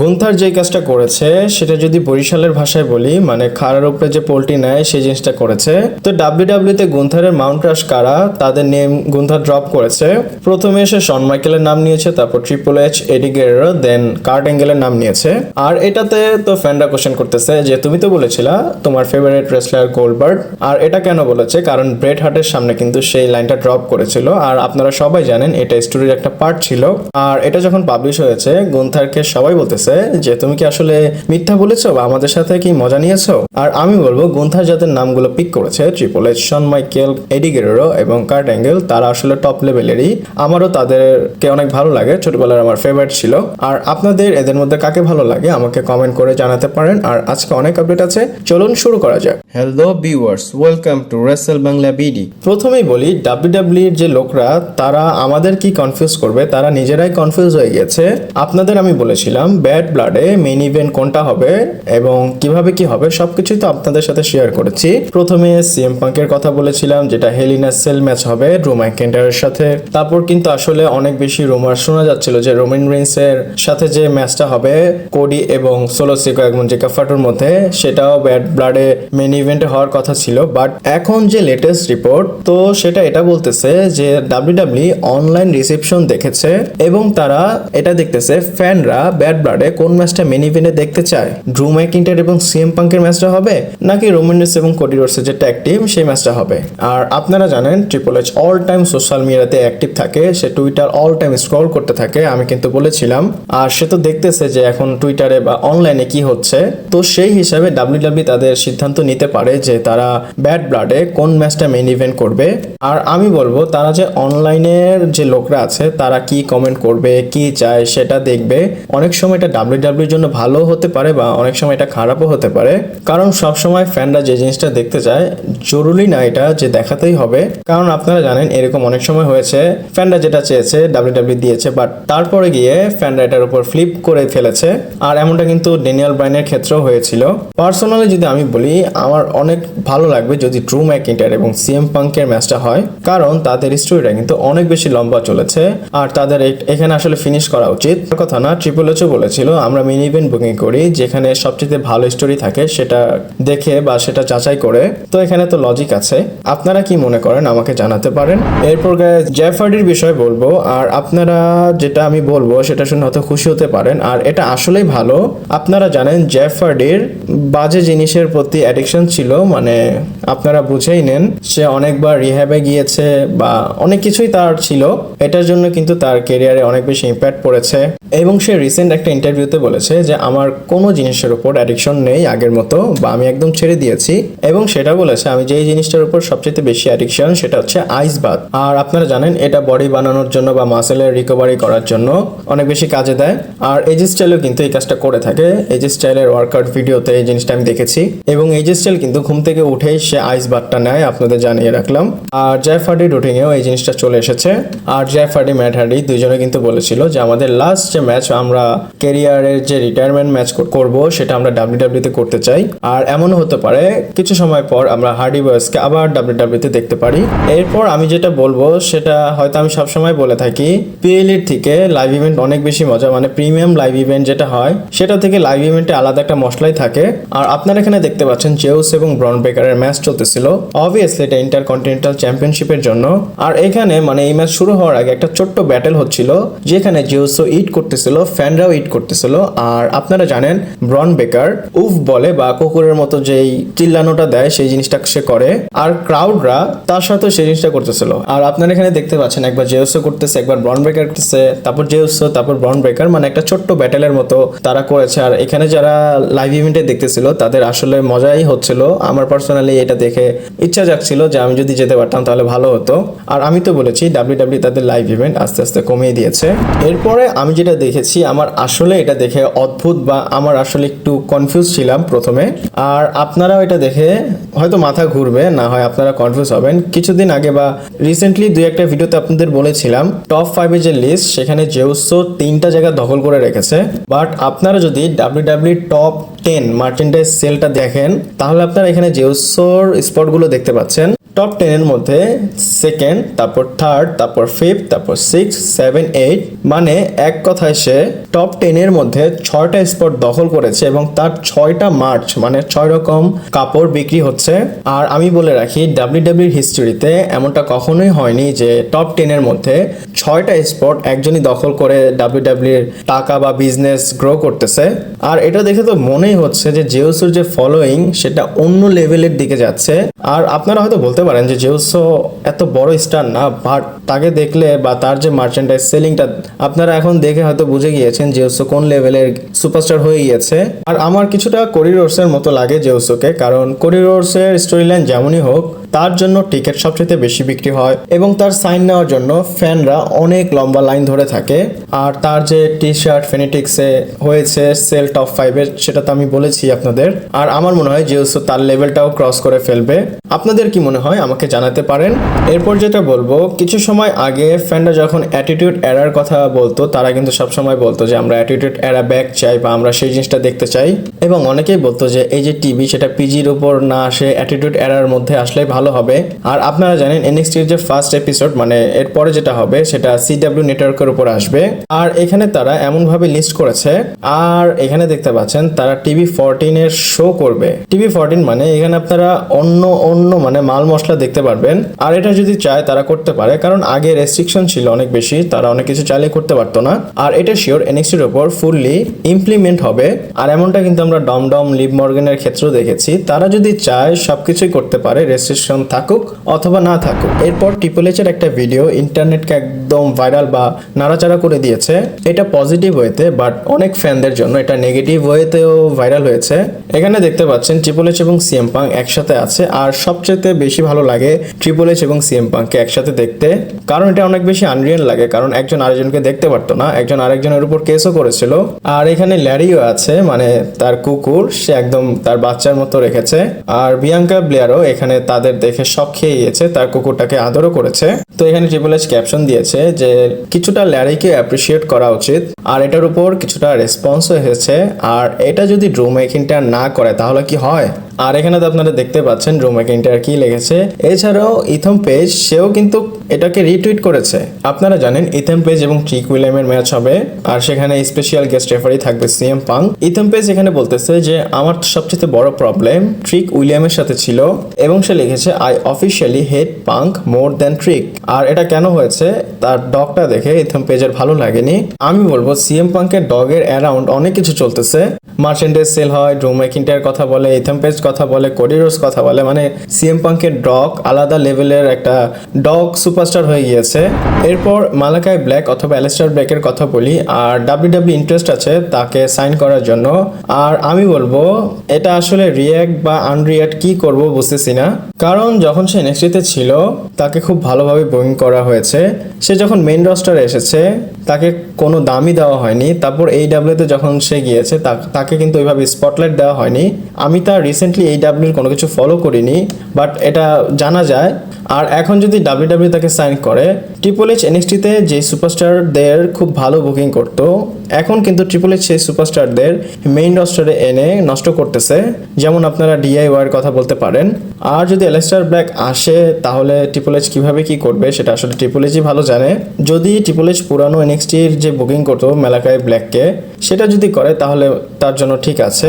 Gunther যে কাজটা করেছে সেটা যদি বরিশালের ভাষায় বলি মানে খাড়ার উপরে যে পোল্ট্রি নেয় সেই জিনিসটা করেছে। তো ডাব্লিউডাব্লিউতে গুন্থারের মাউন্ট রাশ কারা তাদের নেম গুন্থার ড্রপ করেছে। প্রথমে এসে শন মাইকেলের নাম নিয়েছে, তারপর ট্রিপল এইচ, এডি গেরেরো, দেন কার্ট অ্যাঙ্গেলের নাম নিয়েছে। আর এটাতে তো ফ্যানরা কোশ্চেন করতেছে যে তুমি তো বলেছিলা তোমার ফেভারিট রেসলার গোল্ডবার্গ, আর এটা কেন বলেছে? কারণ ব্রেট হার্টের সামনে কিন্তু সেই লাইনটা ড্রপ করেছিল, আর আপনারা সবাই জানেন এটা স্টোরির একটা পার্ট ছিল। আর এটা যখন পাবলিশ হয়েছে গুন্থারকে সবাই বলতেছে যে তুমি কি আসলে মিথ্যা বলেছো বা আমাদের সাথে কি মজা নিয়েছো? আর আমি বলবো গুন্থার যাদের নামগুলো পিক করেছে ট্রিপল এইচ, শন মাইকেল, এডি গেরেরো এবং কার্ট অ্যাঙ্গেল, তারা আসলে টপ লেভেলেরই। আমারও তাদেরকে অনেক ভালো লাগে, ছোটবেলার আমার ফেভারিট ছিল। আর আপনাদের এদের মধ্যে কাকে ভালো লাগে আমাকে কমেন্ট করে জানাতে পারেন। আর আজকে অনেক আপডেট আছে, চলুন শুরু করা যাক। Hello viewers, welcome to Rachel Bangla BD. প্রথমেই বলি ডাব্লিউডাব্লিউর যে লোকরা তারা আমাদের কি কনফিউজ করবে, তারা নিজেরাই কনফিউজ হয়ে গেছে। আপনাদের আমি বলেছিলাম ব্যাড ব্লাডে মেইন ইভেন্ট কোনটা হবে এবং কিভাবে কি হবে সবকিছুই তো আপনাদের সাথে শেয়ার করেছি। প্রথমে সিএম পাঙ্কের কথা বলেছিলাম যেটা হেল ইন আ সেল ম্যাচ হবে ড্রু ম্যাকইন্টায়ারের সাথে। তারপর কিন্তু আসলে অনেক বেশি রুমার শোনা যাচ্ছিল যে রোমান রেইন্সের সাথে যে ম্যাচটা হবে কোডি এবং সোলো সিকো এবং জেকা ফাটোর মধ্যে, সেটাও ব্যাড ব্লাডে মেইন ইভেন্টে হওয়ার কথা ছিল। বাট এখন যে লেটেস্ট রিপোর্ট তো সেটা এটা বলতেছে যে ডাব্লিউডাব্লিউ অনলাইন রিসেপশন দেখেছে এবং তারা এটা দেখতেছে ফ্যানরা ব্যাড ব্লাডে কোন ম্যাচটা মেইন ইভেন্টে দেখতে চায়, ড্রু ম্যাকইন্টায়ার এবং সিএম পাঙ্কের ম্যাচটা হবে নাকি রোমান রেইন্স এবং কোডি রোডসের যে ট্যাগ টিম সেই ম্যাচটা হবে। আর আপনারা জানেন triple H all time social মিডিয়াতে অ্যাক্টিভ থাকে, সে টুইটার অল টাইম স্ক্রল করতে থাকে, আমি কিন্তু বলেছিলাম। আর সে তো দেখতেছে যে এখন টুইটারে বা অনলাইনে কি হচ্ছে, তো সেই হিসাবে ডাব্লিউডাব্লিউ তাদের সিদ্ধান্ত নিতে পারে যে তারা ব্যাড ব্লাডে কোন ম্যাচটা মেইন ইভেন্ট করবে। আর আমি বলবো তারা যে অনলাইনের যে লোকরা আছে তারা কি কমেন্ট করবে, কি চায় সেটা দেখবে। অনেক সময় এটা ডাব্লিউডাব্লিউর জন্য ভালো হতে পারে বা অনেক সময় এটা খারাপও হতে পারে, কারণ সবসময় ফ্যানরা যে জিনিসটা দেখতে চায় জরুরি না এটা যে দেখাতেই হবে। কারণ আপনারা জানেন এরকম অনেক সময় হয়েছে ফ্যানরা যেটা চেয়েছে ডাব্লিউডাব্লিউ দিয়েছে, বাট তারপরে গিয়ে ফ্যানরা এটার উপর ফ্লিপ করে ফেলেছে। আর এমনটা কিন্তু ড্যানিয়েল ব্রায়ানের ক্ষেত্রেও হয়েছিল। পার্সোনালি যদি আমি বলি আমার অনেক ভালো লাগবে যদি ড্রু ম্যাকইন্টায়ার এবং সিএম পাঙ্কের ম্যাচটা হয়, কারণ তাদের স্টোরিটা কিন্তু অনেক বেশি লম্বা চলেছে আর তাদের এখানে আসলে ফিনিশ করা উচিত। কথা না, ট্রিপল এইচও বলেছিল আমরা মিনি ইভেন্ট বুকিং করি যেখানে সবচেয়ে ভালো স্টোরি থাকে সেটা দেখে বা সেটা যাচাই করে। তো এখানে তো লজিক আছে। আপনারা কি মনে করেন আমাকে জানাতে পারেন। এরপর জেফ হার্ডির বিষয় বলবো, আর আপনারা যেটা আমি বলবো সেটা শুনে হয়তো খুশি হতে পারেন, আর এটা আসলেই ভালো। আপনারা জানেন জেফ হার্ডির বাজে জিনিসের প্রতি অ্যাডিকশন ছিল, মানে আপনারা বুঝেই নেন সে অনেকবার রিহ্যাবে গিয়েছে বা অনেক কিছুই তার ছিল। এটার জন্য কিন্তু তার ক্যারিয়ারে অনেক বেশি ইম্প্যাক্ট পড়েছে এবং সে রিসেন্ট একটা ইন্টারভিউতে বলেছে যে আমার কোনো জিনিসের উপর অ্যাডিকশন নেই আগের মতো, বা আমি একদম ছেড়ে দিয়েছি। এবং সেটা বলেছে আমি যেই জিনিসটার উপর সবচেয়ে বেশি অ্যাডিকশন সেটা হচ্ছে আইস বাথ। আর আপনারা জানেন এটা বডি বানানোর জন্য বা মাসেলের রিকভারি করার জন্য অনেক বেশি কাজে দেয়। আর এজি স্টাইলও কিন্তু এই কাজটা করে থাকে। এজি স্টাইলের ওয়ার্কআউট ভিডিওতে এই জিনিসটা আমি দেখেছি এবং এজি স্টাইল কিন্তু ঘুম থেকে উঠেই সে আইস বাথটা নেয়, আপনাদের জানিয়ে রাখলাম। আর জেফ হার্ডি রুটিনেও এই জিনিসটা চলে এসেছে। আর জেফ হার্ডি, ম্যাট হার্ডি দুইজনে কিন্তু বলেছিল যে আমাদের লাস্ট যে ম্যাচ আমরা ক্যারিয়ারের যে রিটায়ারমেন্ট ম্যাচ করব সেটা আমরা ডাব্লিউডাব্লিউতে করতে চাই। আর এমনও হতে পারে কিছু সময় পর আমরা হার্ডি বয়েসকে আবার ডাব্লিউডাব্লিউতে দেখতে পারি। এরপর আমি যেটা বলবো সেটা হয়তো আমি সবসময় বলে থাকি, পিএলইর থেকে লাইভ ইভেন্ট অনেক বেশি মজা, মানে প্রিমিয়াম লাইভ ইভেন্ট যেটা হয় সেটা থেকে লাইভ ইভেন্টে আলাদা একটা মশলাই থাকে। আর আপনারা এখানে দেখতে পাচ্ছেন জেউস এবং ব্রন বেকারের ম্যাচ চলতেছিল, অবভিয়াসলি এটা ইন্টারকন্টিনেন্টাল চ্যাম্পিয়নশিপের জন্য। আর এখানে মানে এই ম্যাচ শুরু হওয়ার আগে একটা ছোট্ট ব্যাটেল হচ্ছিল যেখানে জেউসও ইট করতেছিল, ফ্যানরাও ইট করতেছিল। আর আপনারা জানেন ব্রন বেকার উফ বলে বা কুকুরের মতো যেই চিল্লানোটা দেয় সেই জিনিসটা সে করে, আর ক্রাউডরা তার সাথে সেই জিনিসটা করতেছিল। আর আপনারা এখানে দেখতে পাচ্ছেন একবার জেউসও করতেছে, একবার ব্রন বেকার করতেছে, তারপর জেউসও, তারপর ব্রন বেকার, মানে একটা ছোট্ট ব্যাটেলের মতো তারা করেছে। আর এখানে যারা লাইভ ইভেন্টে দেখতেছিল তাদের আসলে মজাই হচ্ছিল। আমার পার্সোনালি এটা দেখে ইচ্ছা জাগছিল যে আমি যদি যেতে পারতাম তাহলে ভালো হতো। আর আমি তো বলেছি ডাব্লিউডাব্লিউ তাদের লাইভ ইভেন্ট আস্তে আস্তে কমিয়ে দিয়েছে। এরপরে আমি যেটা দেখেছি আমার আসলে এটা দেখে অদ্ভুত বা আমার আসলে একটু কনফিউজ ছিলাম প্রথমে। আর আপনারাও এটা দেখে হয়তো মাথা ঘুরবে, না হয় আপনারা কনফিউজ হবেন। কিছুদিন আগে বা রিসেন্টলি দুই একটা ভিডিওতে আপনাদের বলেছিলাম টপ 5 এর যে লিস্ট সেখানে জেউসও 3টা জায়গা দখল করে রেখেছে। বাট আপনারা যদি ডাব্লিউডাব্লিউ টপ 10 মার্চেন্ডাইজ সেলটা দেখেন তাহলে আপনারা এখানে জেউসোর স্পটগুলো দেখতে পাচ্ছেন। টপ 10 এর মধ্যে সেকেন্ড, তারপর থার্ড, তারপর ফিফথ, তারপর 6, 7, 8, মানে এক কথায় সে টপ 10 এর মধ্যে 6টা স্পট দখল করেছে এবং তার 6টা মার্চ মানে 6 রকম কাপড় বিক্রি হচ্ছে। আর আমি বলে রাখি ডাব্লিউডাব্লিউই হিস্ট্রিতে এমনটা কখনোই হয়নি যে টপ 10 এর মধ্যে 6টা স্পট একজনই দখল করে ডাব্লিউডাব্লিউর টাকা বা বিজনেস গ্রো করতেছে। আর এটা দেখে তো মনেই হচ্ছে যে জেউসোর যে ফলোয়িং সেটা অন্য লেভেলের দিকে যাচ্ছে। আর আপনারা হয়তো বলতে পারেন যে জেউসো এত বড় স্টার না, বাট তাকে দেখলে বা তার যে মার্চেন্ডাইজ সেলিংটা আপনারা এখন দেখে হয়তো বুঝে গিয়েছেন জেউসো কোন লেভেলের সুপারস্টার হয়ে গিয়েছে। আর আমার কিছুটা কোডি রোডসের মতো লাগে জেউসোকে, কারণ কোডি রোডসের স্টোরি লাইন যেমনই হোক তার জন্য টিকিট সবচেয়ে বেশি বিক্রি হয় এবং তার সাইন নেওয়ার জন্য ফ্যানরা অনেক লম্বা লাইন ধরে থাকে। আর তার যে টি শার্ট ফেনেটিক্সে হয়েছে সেল টপ 5-এর, সেটা তো আমি বলেছি আপনাদের। আর আমার মনে হয় জেউসো তার লেভেলটাও ক্রস করে ফেলবে। আপনাদের কি মনে হয় আমাকে জানাতে পারেন। এরপর যেটা বলবো, কিছু সময় আগে ফ্যানরা যখন অ্যাটিটিউড এরার কথা বলতো তারা কিন্তু সবসময় বলতো যে আমরা অ্যাটিটিউড এরা ব্যাক চাই বা আমরা সেই জিনিসটা দেখতে চাই, এবং অনেকেই বলতো যে এই যে টিভি সেটা পিজির উপর না আসে অ্যাটিটিউড এরার মধ্যে আসলে ভালো হবে। আর আপনারা জানেন এনএক্সটির যে ফার্স্ট এপিসোড মানে এরপরে যেটা হবে সেটা সিডব্লিউ নেটওয়ার্কের উপর আসবে। আর এখানে তারা এমনভাবে লিস্ট করেছে, আর এখানে দেখতে পাচ্ছেন তারা টিভি 14 এর শো করবে। টিভি 14 মানে এখানে আপনারা অন্য মানে মাল মশলা দেখতে পারবেন। আর এটা যদি চায় তারা করতে পারে, কারণ আগে রেস্ট্রিকশন ছিল অনেক বেশি, তারা অনেক কিছু চাইলে করতে পারতো না। আর এটা শিওর এনএক্সটির উপর ফুললি ইমপ্লিমেন্ট হবে। আর এমনটা কিন্তু আমরা ডম লিভ মর্গানের ক্ষেত্রেও দেখেছি, তারা যদি চায় সবকিছুই করতে পারে, রেস্ট্রিকশন থাকুক অথবা না থাকুক। এরপর ট্রিপল এইচ এর একটা ভিডিও ইন্টারনেটকে একদম ভাইরাল বা নাড়াচাড়া করে দিয়েছে। এটা পজিটিভ ওয়েতে, বাট অনেক ফ্যানদের জন্য এটা নেগেটিভ ওয়েতেও ভাইরাল হয়েছে। এখানে দেখতে পাচ্ছেন ট্রিপল এইচ এবং সিএম পাঙ্ক একসাথে আছে। আর সবচেয়ে বেশি ভালো লাগে ট্রিপল এইচ এবং সিএম পাঙ্ককে একসাথে দেখতে, কারণ এটা অনেক বেশি আনরিয়েল লাগে, কারণ একজন আরেকজনকে দেখতে পারতো না, একজন আরেকজনের উপর কেসও করেছিল। আর এখানে ল্যারিও আছে, মানে তার কুকুর, সে একদম তার বাচ্চার মতো রেখেছে। আর বিয়াঙ্কা ব্লেয়ারও এখানে তাদের দেখে শখ খেয়ে গিয়েছে, তার কুকুরটাকে আদরও করেছে। তো এখানে ট্রিপল এইচ ক্যাপশন দিয়েছে যে কিছুটা ল্যারিকে অ্যাপ্রিসিয়েট করা উচিত, আর এটার উপর কিছুটা রেসপন্সও এসেছে। আর এটা যদি ড্রু ম্যাকিন্টায়ার না করে তাহলে কি হয়। আর এখানে তো আপনারা দেখতে পাচ্ছেন ড্রু ম্যাকিন্টায়ার কি লিখেছে। এছাড়াও ইথম পেজ সেও কিন্তু এটাকে রিটুইট করেছে। আপনারা জানেন ইথম পেজ এবং ট্রিক উইলিয়ামের ম্যাচ হবে, আর সেখানে স্পেশাল গেস্ট রেফারি থাকবে সিএম পাঙ্ক। ইথম পেজ এখানে বলতেছে যে আমার সবচেয়ে বড় প্রবলেম ট্রিক উইলিয়ামের সাথে ছিল, এবং সে লিখেছে I officially hate punk more than trick. আর এটা কেন হয়েছে, তার ডগটা দেখে ইথম পেজের ভালো লাগেনি। আমি বলবো সিএম পাঙ্কের ডগের অ্যারাউন্ড অনেক কিছু চলতেছে, মার্চেন্ডাইজ সেল হয়, ড্রু ম্যাকিন্টায়ার কথা বলে, ইথম পেজ কথা বলে, কোডি রোডস কথা বলে, মানে সিএম পাঙ্কের ডগ আলাদা লেভেলের একটা ডগ সুপারস্টার হয়ে গিয়েছে। এরপর মালাকাই ব্ল্যাক অথবা অ্যালিস্টার ব্ল্যাকের কথা বলি। আর ডাব্লিউডাব্লিউ ইন্টারেস্ট আছে তাকে সাইন করার জন্য। আর আমি বলবো এটা আসলে রিয়্যাক্ট বা আনরিয়্যাক্ট কি করব বুঝতেছি না, কারণ যখন সে এনএক্সটিতে ছিল তাকে খুব ভালোভাবে বুকিং করা হয়েছে। সে যখন মেইন রস্টারে এসেছে তাকে কোনো দামই দেওয়া হয়নি। তারপর এইডাব্লিউতে যখন সে গিয়েছে তাকে কিন্তু ওইভাবে স্পটলাইট দেওয়া হয়নি। আমি তার রিসেন্টলি এইডাব্লিউর কোনো কিছু ফলো করিনি, বাট এটা জানা যায়। আর এখন যদি ডাব্লিউডাব্লিউ তাকে সাইন করে, ট্রিপল এইচ এনএক্সটিতে যে সুপারস্টারদের খুব ভালো বুকিং করতো, এখন কিন্তু ট্রিপল এইচ সেই সুপারস্টারদের মেইন রস্টারে এনে নষ্ট করতেছে। যেমন আপনারা ডিআইওয়াইয়ের কথা বলতে পারেন। আর যদি অ্যালিস্টার ব্ল্যাক আসে তাহলে ট্রিপল এইচ কিভাবে কি করবে সেটা আসলে ট্রিপল এইচই ভালো জানে। যদি ট্রিপল এইচ পুরানো এনএক্সটির যে বুকিং করতো মেলাকাই ব্ল্যাককে, সেটা যদি করে তাহলে তার জন্য ঠিক আছে।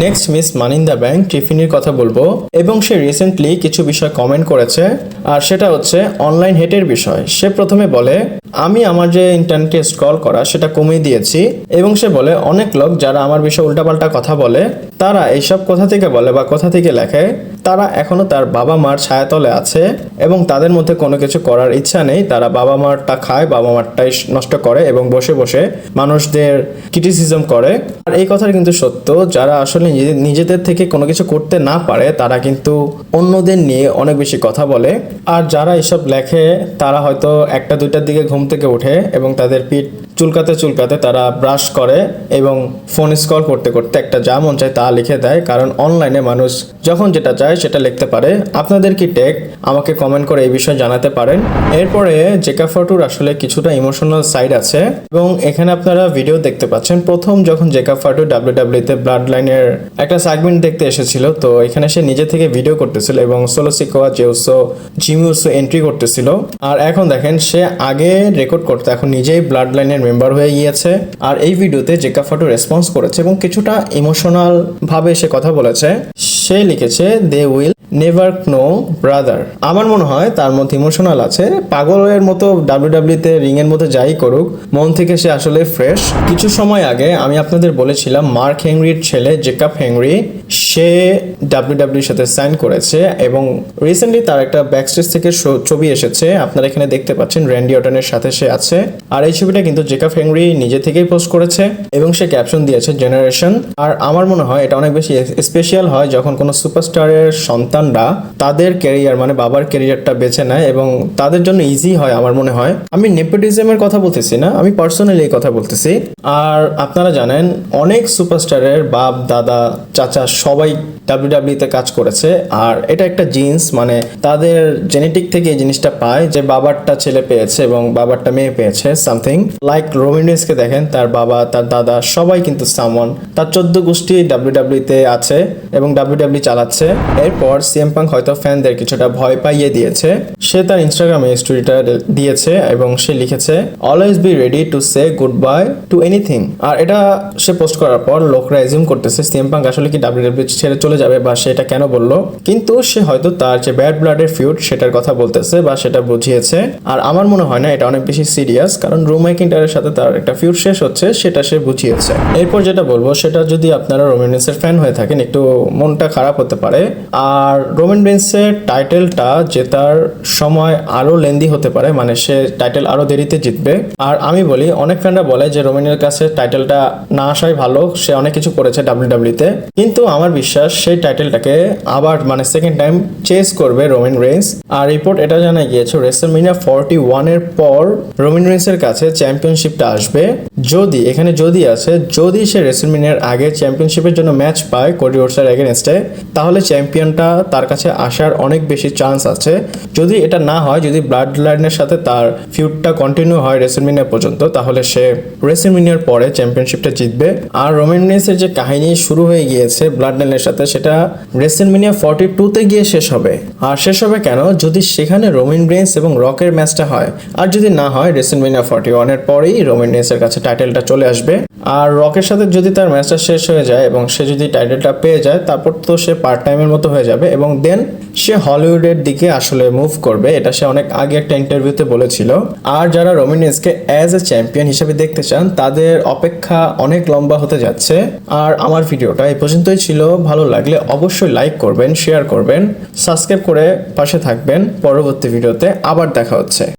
Next miss money in the bank টিফিনির কথা বলবো, এবং সে রিসেন্টলি কিছু বিষয় কমেন্ট করেছে। আর সেটা হচ্ছে অনলাইন হেটের বিষয়। সে প্রথমে বলে আমি আমার যে ইন্টারনেটে স্ক্রল করা সেটা কমিয়ে দিয়েছি, এবং সে বলে অনেক লোক যারা আমার বিষয়ে উল্টাপাল্টা কথা বলে তারা এইসব কোথা থেকে বলে বা কোথা থেকে লেখে, তারা এখনো তার বাবা মার ছায়াতলে আছে এবং তাদের মধ্যে কোনো কিছু করার ইচ্ছা নেই। তারা বাবা মারটা খায়, বাবা মারটাই নষ্ট করে এবং বসে বসে মানুষদের ক্রিটিসিজম করে। আর এই কথাটা কিন্তু সত্য, যারা আসলে নিজেদের থেকে কোনো কিছু করতে না পারে তারা কিন্তু অন্যদের নিয়ে অনেক বেশি কথা বলে। আর যারা এসব লেখে তারা হয়তো 1টা 2টার দিকে ঘুম থেকে ওঠে এবং তাদের পিঠ চুলকাতে চুলকাতে তারা ব্রাশ করে এবং ফোন স্ক্রল করতে করতে একটা যা মন চায় তা লিখে দেয়, কারণ অনলাইনে মানুষ যখন যেটা চায় সেটা লিখতে পারে। আপনাদের কি টেক আমাকে কমেন্ট করে এই বিষয়ে জানাতে পারেন। এরপরে জেকাফাটুর আসলে কিছুটা ইমোশনাল সাইড আছে এবং এখানে আপনারা ভিডিও দেখতে পাচ্ছেন। প্রথম যখন জেকাফাটু ডাব্লিউডাব্লিউতে ব্লাড লাইনের একটা সেগমেন্ট দেখতে এসেছিল, তো এখানে সে নিজে থেকে ভিডিও করতেছিল এবং সোলো সিকোয়া, জেউসো, জিমি উসো এন্ট্রি করতেছিল। আর এখন দেখেন সে আগে রেকর্ড করতে এখন নিজেই ব্লাড লাইনের মেম্বার হয়ে গিয়েছে। আর এই ভিডিওতে জেকাফাটু রেসপন্স করেছে এবং কিছুটা ইমোশনাল ভাবে সে কথা বলেছে। সে লিখেছে they will never know brother. আমার মনে হয় তার মধ্যে ইমোশনাল আছে। পাগলের মতো ডাব্লিউডাব্লিউতে রিং এর মধ্যে যাই করুক, মন থেকে সে আসলে ফ্রেশ। কিছু সময় আগে আমি আপনাদের বলেছিলাম মার্ক হেনরির ছেলে জেকাব হেনরি সে ডাব্লিউডাব্লিউর সাথে সাইন করেছে এবং রিসেন্টলি তার একটা ব্যাকস্টেজ থেকে ছবি এসেছে, আপনারা এখানে দেখতে পাচ্ছেন র্যান্ডি অর্টনের সাথে সে আছে। আর এই ছবিটা কিন্তু জেকাব হেনরি নিজে থেকেই পোস্ট করেছে এবং সে ক্যাপশন দিয়েছে জেনারেশন। আর আমার মনে হয় এটা অনেক বেশি স্পেশাল হয় যখন কোনো সুপারস্টারের সন্তানরা তাদের ক্যারিয়ার মানে বাবার ক্যারিয়ারটা বেছে নেয় এবং তাদের জন্য ইজি হয়। আমার মনে হয়, আমি নেপোটিজমের কথা বলতেছি না, আমি পার্সোনালি এই কথা বলতেছি। আর আপনারা জানেন অনেক সুপারস্টারের বাপ, দাদা, চাচা সবাই ডাব্লিউডাব্লিউতে কাজ করেছে। আর এটা একটা জিন্স, মানে তাদের জেনেটিক থেকে এই জিনিসটা পায় যে বাবারটা ছেলে পেয়েছে এবং বাবারটা মেয়ে পেয়েছে সামথিং। লাইক রোমান রেইন্সকে দেখেন, তার বাবা, তার দাদা সবাই কিন্তু সামওয়ান, তার 14 গোষ্ঠী ডাব্লিউডাব্লিউতে আছে এবং ডাব্লিউডাব্লিউ চালাচ্ছে। এরপর সিএম পাঙ্ক হয়তো ফ্যানদের কিছুটা ভয় পাইয়ে দিয়েছে। সে তার ইনস্টাগ্রামে স্টোরিটা দিয়েছে এবং সে লিখেছে always be ready to say good bye to anything. আর এটা সে পোস্ট করার পর লোকরা এজিউম করতেছে সিএম পাঙ্ক আসলে কি ডাব্লিউডাব্লিউ ছেড়ে চলে যাবে বা সে এটা কেন বললো, কিন্তু সে হয়তো তার যে ব্যাড ব্লাডের ফিউড সেটার কথা বলতেছে বা সেটা বুঝিয়েছে। আর আমার মনে হয় না এটা অনেক বেশি সিরিয়াস, কারণ ড্রু ম্যাকিন্টায়ারের সাথে তার একটা ফিউড শেষ হচ্ছে, সেটা সে বুঝিয়েছে। এরপর যেটা বলবো সেটা যদি আপনারা রোমান রেইন্সের ফ্যান হয়ে থাকেন একটু মনটা খারাপ হতে পারে। আর রোমান রেইন্সের টাইটেলটা জেতার সময় আরো লেন্দি হতে পারে, মানে সে টাইটেল আরো দেরিতে জিতবে। আর আমি বলি অনেক ফ্যানরা বলে যে রোমানের কাছে টাইটেলটা না আসাই ভালো, সে অনেক কিছু করেছে ডাব্লিউডাব্লিউতে, কিন্তু আমার বিশ্বাস সেই টাইটেলটাকে আবার মানে সেকেন্ড টাইম চেস করবে রোমান রেইন্স। আর রিপোর্ট এটা জানা গিয়েছে রেসলম্যানিয়া 41 এর পর রোমান রেইন্সের কাছে চ্যাম্পিয়নশিপটা আসবে। যদি এখানে যদি আছে, যদি সে রেসলম্যানিয়ার আগে চ্যাম্পিয়নশিপের জন্য ম্যাচ পায় কোডি রোডসের এগেইনস্টে, তাহলে চ্যাম্পিয়নটা তার কাছে আসার অনেক বেশি চান্স আছে। যদি এটা না হয়, যদি ব্লাড লাইনের সাথে তার ফিউডটা কন্টিনিউ হয় রেসলম্যানিয়া পর্যন্ত, তাহলে সে রেসলম্যানিয়ার পরে চ্যাম্পিয়নশিপটা জিতবে। আর রোমান রেইন্সের যে কাহিনী শুরু হয়ে গিয়েছে ব্লাড লাইনের সাথে, সেটা রেসলম্যানিয়া 42-তে গিয়ে শেষ হবে। আর শেষ হবে কেন, যদি সেখানে রোমান রেইন্স এবং রকের ম্যাচটা হয়। আর যদি না হয়, রেসলম্যানিয়া 41 এর পরেই রোমান রেইন্সের কাছে টাইটেলটা চলে আসবে। আর রকের সাথে যদি তার ম্যাচটা শেষ হয়ে যায় এবং সে যদি টাইটেলটা পেয়ে যায়, তারপর তো সে পার্ট টাইমের মতো হয়ে যাবে এবং দেন সে হলিউডের দিকে আসলে মুভ করবে। এটা সে অনেক আগে একটা ইন্টারভিউতে বলেছিল। আর যারা রোমান রেইন্সকে অ্যাজ এ চ্যাম্পিয়ন হিসেবে দেখতে চান, তাদের অপেক্ষা অনেক লম্বা হতে যাচ্ছে। আর আমার ভিডিওটা এই পর্যন্তই ছিল। ভালো লাগলে অবশ্যই লাইক করবেন, শেয়ার করবেন, সাবস্ক্রাইব করে পাশে থাকবেন। পরবর্তী ভিডিওতে আবার দেখা হচ্ছে।